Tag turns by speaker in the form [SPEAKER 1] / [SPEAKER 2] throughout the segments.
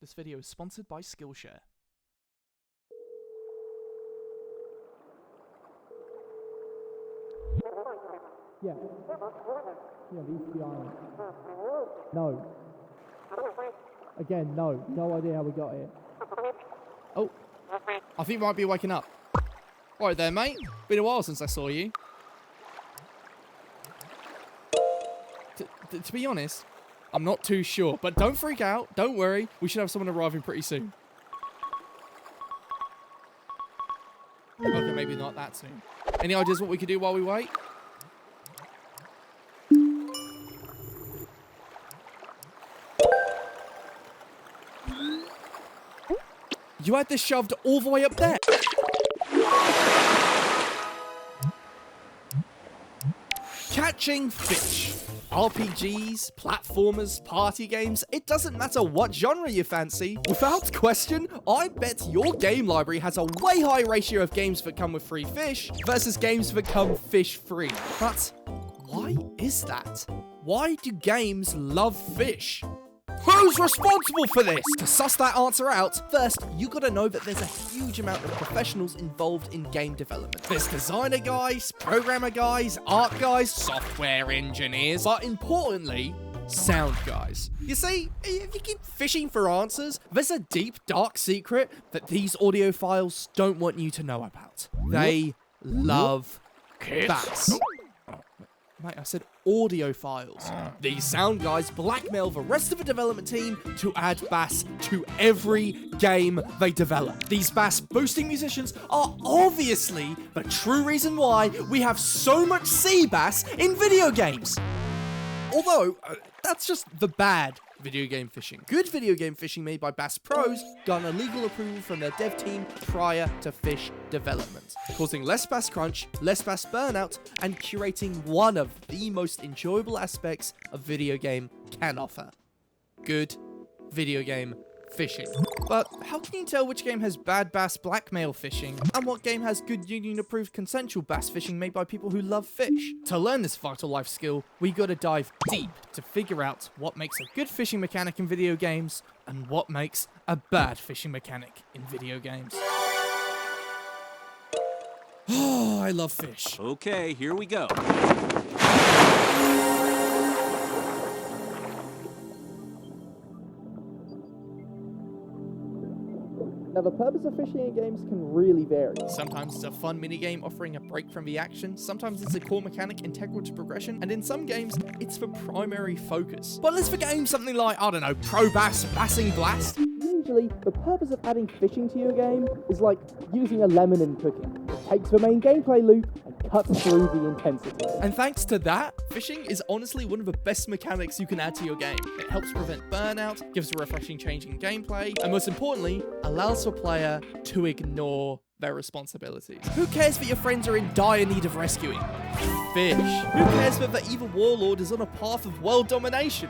[SPEAKER 1] This video is sponsored by Skillshare.
[SPEAKER 2] Yeah, these two islands. No. Again, no. No idea how we got here.
[SPEAKER 1] Oh, I think we might be waking up. Right there, mate. Been a while since I saw you. To be honest, I'm not too sure. But don't freak out. Don't worry. We should have someone arriving pretty soon. Okay, maybe not that soon. Any ideas what we could do while we wait? You had this shoved all the way up there. Catching fish. RPGs, platformers, party games, it doesn't matter what genre you fancy. Without question, I bet your game library has a way high ratio of games that come with free fish versus games that come fish free. But why is that? Why do games love fish? Who's responsible for this? To suss that answer out, first, you gotta know that there's a huge amount of professionals involved in game development. There's designer guys, programmer guys, art guys, software engineers, but importantly, sound guys. You see, if you keep fishing for answers, there's a deep, dark secret that these audiophiles don't want you to know about. They love bass. Mate, I said audiophiles. These sound guys blackmail the rest of the development team to add bass to every game they develop. These bass boosting musicians are obviously the true reason why we have so much sea bass in video games. Although, that's just the bad video game fishing. Good video game fishing made by bass pros garner legal approval from their dev team prior to fish development, causing less bass crunch, less bass burnout, and curating one of the most enjoyable aspects a video game can offer. Good video game fishing. But how can you tell which game has bad bass blackmail fishing and what game has good union-approved consensual bass fishing made by people who love fish? To learn this vital life skill, we gotta dive deep to figure out what makes a good fishing mechanic in video games and what makes a bad fishing mechanic in video games. Oh, I love fish.
[SPEAKER 3] Okay, here we go.
[SPEAKER 2] Now, the purpose of fishing in games can really vary.
[SPEAKER 1] Sometimes it's a fun minigame offering a break from the action, sometimes it's a core mechanic integral to progression, and in some games, it's the primary focus. But let's forget something like, I don't know, Pro Bass, Bassing Blast.
[SPEAKER 2] Usually, the purpose of adding fishing to your game is like using a lemon in cooking. It takes the main gameplay loop and cuts through the intensity.
[SPEAKER 1] And thanks to that, fishing is honestly one of the best mechanics you can add to your game. It helps prevent burnout, gives a refreshing change in gameplay, and most importantly, allows the player to ignore their responsibilities. Who cares that your friends are in dire need of rescuing? Fish. Who cares that the evil warlord is on a path of world domination?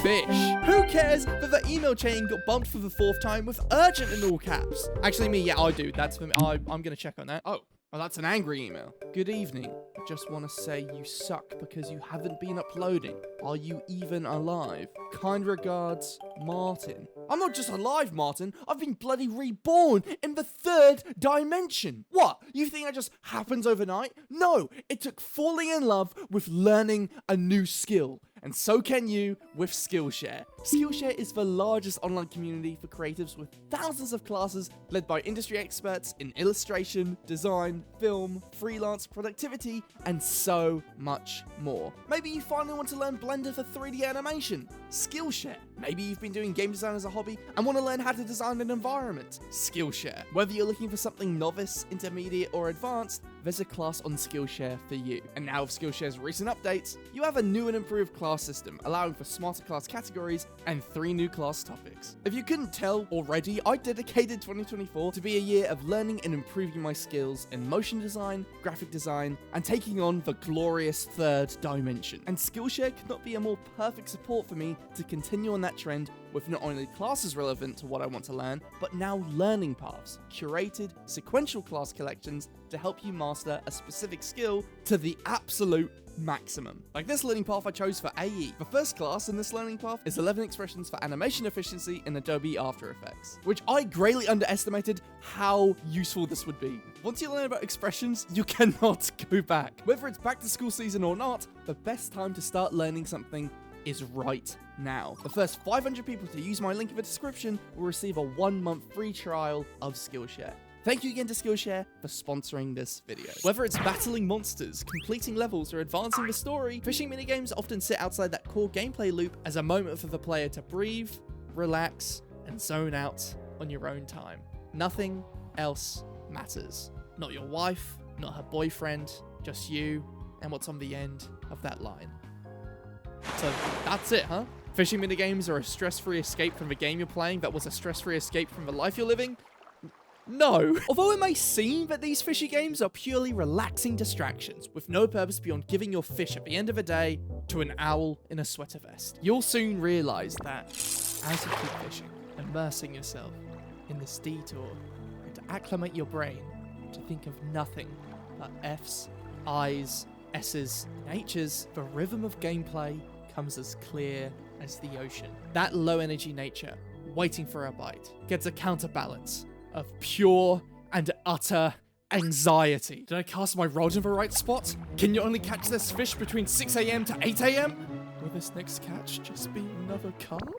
[SPEAKER 1] Fish. Who cares that the email chain got bumped for the 4th time with urgent in all caps? Actually, me, I do. That's for me. I'm gonna check on that. Oh, well, that's an angry email. Good evening. I just want to say you suck because you haven't been uploading. Are you even alive? Kind regards, Martin. I'm not just alive, Martin. I've been bloody reborn in the 3rd dimension. What? You think that just happens overnight? No, it took falling in love with learning a new skill. And so can you with Skillshare. Skillshare is the largest online community for creatives with thousands of classes led by industry experts in illustration, design, film, freelance, productivity, and so much more. Maybe you finally want to learn Blender for 3D animation. Skillshare. Maybe you've been doing game design as a hobby and want to learn how to design an environment. Skillshare. Whether you're looking for something novice, intermediate, or advanced, there's a class on Skillshare for you. And now with Skillshare's recent updates, you have a new and improved class system, allowing for smarter class categories and 3 new class topics. If you couldn't tell already, I dedicated 2024 to be a year of learning and improving my skills in motion design, graphic design, and taking on the glorious 3rd dimension. And Skillshare could not be a more perfect support for me to continue on that trend with not only classes relevant to what I want to learn, but now learning paths, curated, sequential class collections to help you master a specific skill to the absolute maximum. Like this learning path I chose for AE. The first class in this learning path is 11 expressions for animation efficiency in Adobe After Effects, which I greatly underestimated how useful this would be. Once you learn about expressions, you cannot go back. Whether it's back to school season or not, the best time to start learning something is right now. The first 500 people to use my link in the description will receive a 1-month free trial of Skillshare. Thank you again to Skillshare for sponsoring this video. Whether it's battling monsters, completing levels, or advancing the story, fishing minigames often sit outside that core gameplay loop as a moment for the player to breathe, relax, and zone out on your own time. Nothing else matters. Not your wife, not her boyfriend, just you, and what's on the end of that line. So that's it, huh? Fishing minigames are a stress-free escape from the game you're playing that was a stress-free escape from the life you're living? No. Although it may seem that these fishy games are purely relaxing distractions with no purpose beyond giving your fish at the end of the day to an owl in a sweater vest, you'll soon realize that as you keep fishing, immersing yourself in this detour and to acclimate your brain to think of nothing but F's, I's, S's, and H's, the rhythm of gameplay comes as clear as the ocean. That low energy nature, waiting for a bite, gets a counterbalance of pure and utter anxiety. Did I cast my rod in the right spot? Can you only catch this fish between 6 AM to 8 AM? Will this next catch just be another carp?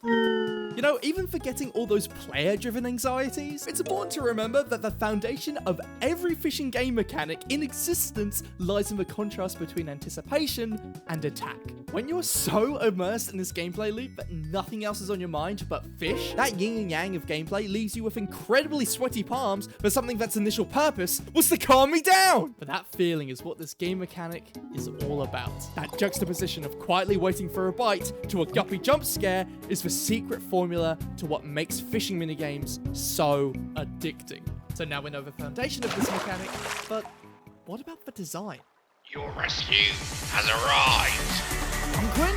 [SPEAKER 1] You know, even forgetting all those player-driven anxieties, it's important to remember that the foundation of every fishing game mechanic in existence lies in the contrast between anticipation and attack. When you're so immersed in this gameplay loop that nothing else is on your mind but fish, that yin and yang of gameplay leaves you with incredibly sweaty palms for something that's initial purpose was to calm me down. But that feeling is what this game mechanic is all about. That juxtaposition of quietly waiting for a bite to a guppy jump scare is the secret formula to what makes fishing minigames so addicting. So now we know the foundation of this mechanic, but what about the design?
[SPEAKER 3] Your rescue has arrived.
[SPEAKER 1] Unquin?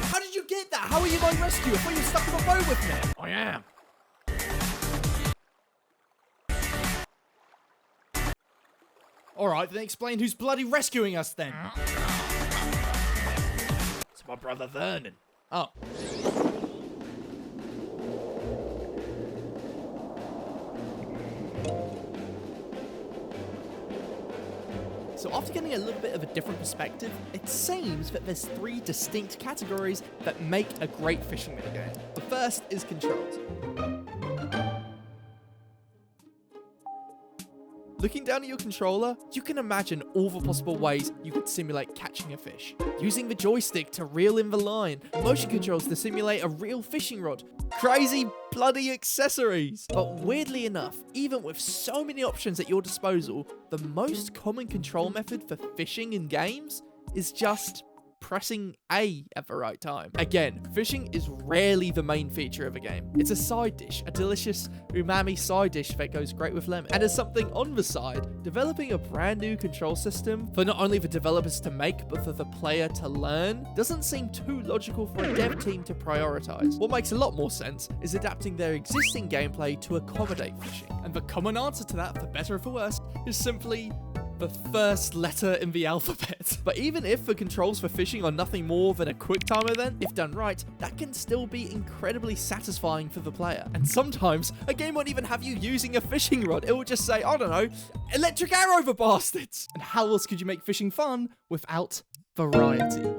[SPEAKER 1] How did you get that? How are you my rescue? I thought you were stuck in a boat with me.
[SPEAKER 3] I am.
[SPEAKER 1] Alright, then explain who's bloody rescuing us then.
[SPEAKER 3] It's my brother Vernon.
[SPEAKER 1] Oh. So after getting a little bit of a different perspective, it seems that there's 3 distinct categories that make a great fishing minigame. The first is controls. Looking down at your controller, you can imagine all the possible ways you could simulate catching a fish. Using the joystick to reel in the line, motion controls to simulate a real fishing rod, crazy bloody accessories. But weirdly enough, even with so many options at your disposal, the most common control method for fishing in games is just pressing A at the right time. Again, fishing is rarely the main feature of a game. It's a side dish, a delicious umami side dish that goes great with lemon. And as something on the side, developing a brand new control system for not only the developers to make, but for the player to learn, doesn't seem too logical for a dev team to prioritize. What makes a lot more sense is adapting their existing gameplay to accommodate fishing. And the common answer to that, for better or for worse, is simply the first letter in the alphabet. But even if the controls for fishing are nothing more than a quick time event, if done right, that can still be incredibly satisfying for the player. And sometimes, a game won't even have you using a fishing rod. It will just say, I don't know, electric arrow the bastards. And how else could you make fishing fun without variety?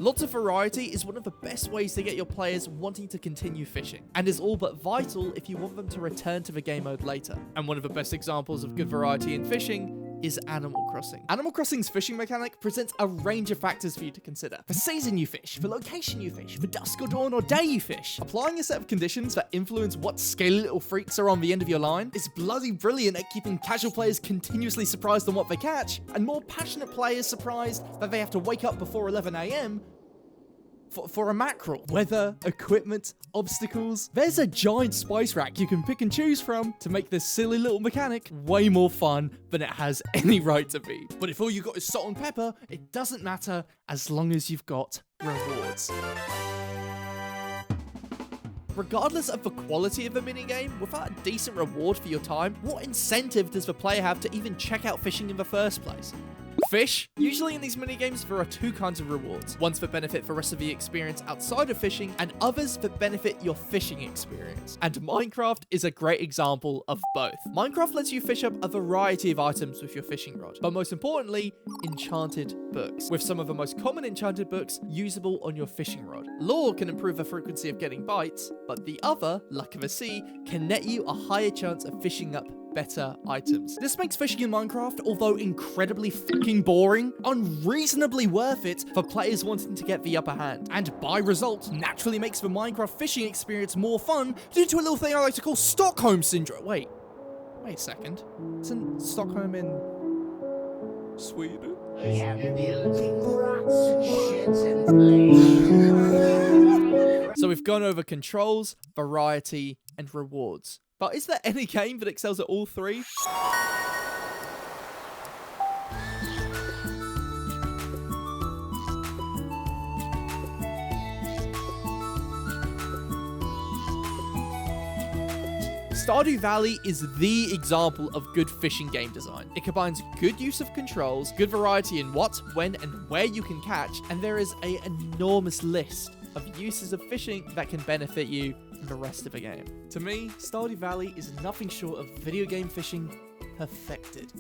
[SPEAKER 1] Lots of variety is one of the best ways to get your players wanting to continue fishing, and is all but vital if you want them to return to the game mode later. And one of the best examples of good variety in fishing is Animal Crossing. Animal Crossing's fishing mechanic presents a range of factors for you to consider. The season you fish, the location you fish, the dusk or dawn or day you fish. Applying a set of conditions that influence what scaly little freaks are on the end of your line is bloody brilliant at keeping casual players continuously surprised on what they catch, and more passionate players surprised that they have to wake up before 11 AM for a mackerel. Weather, equipment, obstacles. There's a giant spice rack you can pick and choose from to make this silly little mechanic way more fun than it has any right to be. But if all you got is salt and pepper, it doesn't matter as long as you've got rewards. regardless of the quality of the minigame, without a decent reward for your time, what incentive does the player have to even check out fishing in the first place? Fish. Usually in these minigames, there are two kinds of rewards. Ones that benefit the rest of the experience outside of fishing, and others that benefit your fishing experience. And Minecraft is a great example of both. Minecraft lets you fish up a variety of items with your fishing rod, but most importantly, enchanted books, with some of the most common enchanted books usable on your fishing rod. Lore can improve the frequency of getting bites, but the other, Luck of the Sea, can net you a higher chance of fishing up better items. This makes fishing in Minecraft, although incredibly fucking boring, unreasonably worth it for players wanting to get the upper hand, and by result, naturally makes the Minecraft fishing experience more fun due to a little thing I like to call Stockholm Syndrome. Wait a second. Isn't Stockholm in Sweden?
[SPEAKER 4] I have building rocks and shit and place.
[SPEAKER 1] So we've gone over controls, variety, and rewards. But is there any game that excels at all three? Stardew Valley is the example of good fishing game design. It combines good use of controls, good variety in what, when, and where you can catch, and there is an enormous list of uses of fishing that can benefit you from the rest of the game. To me, Stardew Valley is nothing short of video game fishing perfected.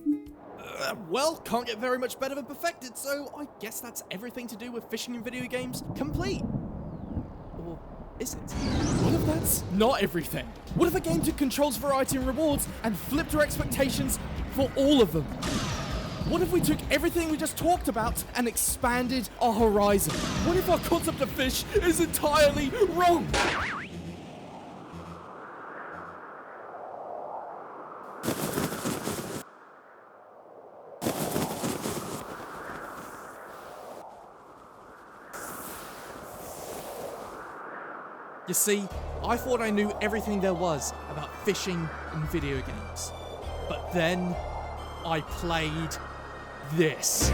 [SPEAKER 1] Well, can't get very much better than perfected, so I guess that's everything to do with fishing in video games complete. Or is it? What if that's not everything? What if a game took controls, variety, and rewards and flipped our expectations for all of them? What if we took everything we just talked about and expanded our horizon? What if our concept of fish is entirely wrong? You see, I thought I knew everything there was about fishing in video games. But then I played this.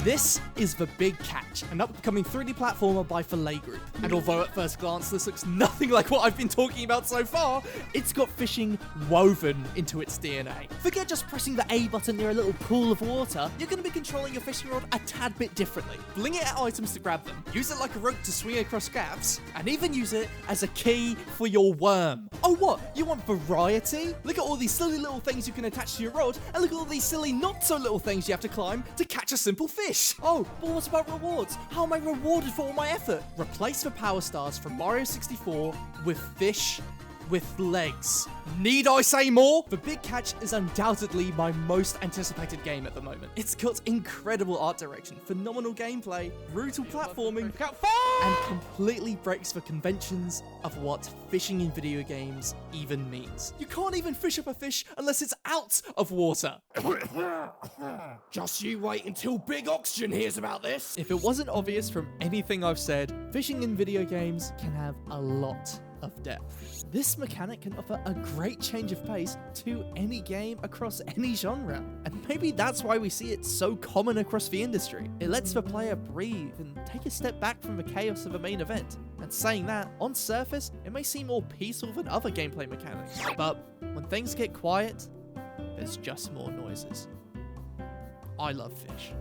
[SPEAKER 1] This is The Big Catch, an upcoming 3D platformer by Filet Group. And although at first glance this looks nothing like what I've been talking about so far, it's got fishing woven into its DNA. Forget just pressing the A button near a little pool of water, you're going to be controlling your fishing rod a tad bit differently. Fling it at items to grab them, use it like a rope to swing across gaps, and even use it as a key for your worm. Oh what, you want variety? Look at all these silly little things you can attach to your rod, and look at all these silly not so little things you have to climb to catch a simple fish. Oh, but what about rewards? How am I rewarded for all my effort? Replace the power stars from Mario 64 with fish with legs. Need I say more? The Big Catch is undoubtedly my most anticipated game at the moment. It's got incredible art direction, phenomenal gameplay, brutal platforming, and completely breaks the conventions of what fishing in video games even means. You can't even fish up a fish unless it's out of water.
[SPEAKER 3] Just you wait until Big Oxygen hears about this.
[SPEAKER 1] If it wasn't obvious from anything I've said, fishing in video games can have a lot of depth. This mechanic can offer a great change of pace to any game across any genre, and maybe that's why we see it so common across the industry. It lets the player breathe and take a step back from the chaos of the main event. And saying that, on surface, it may seem more peaceful than other gameplay mechanics, but when things get quiet, there's just more noises. I love fish.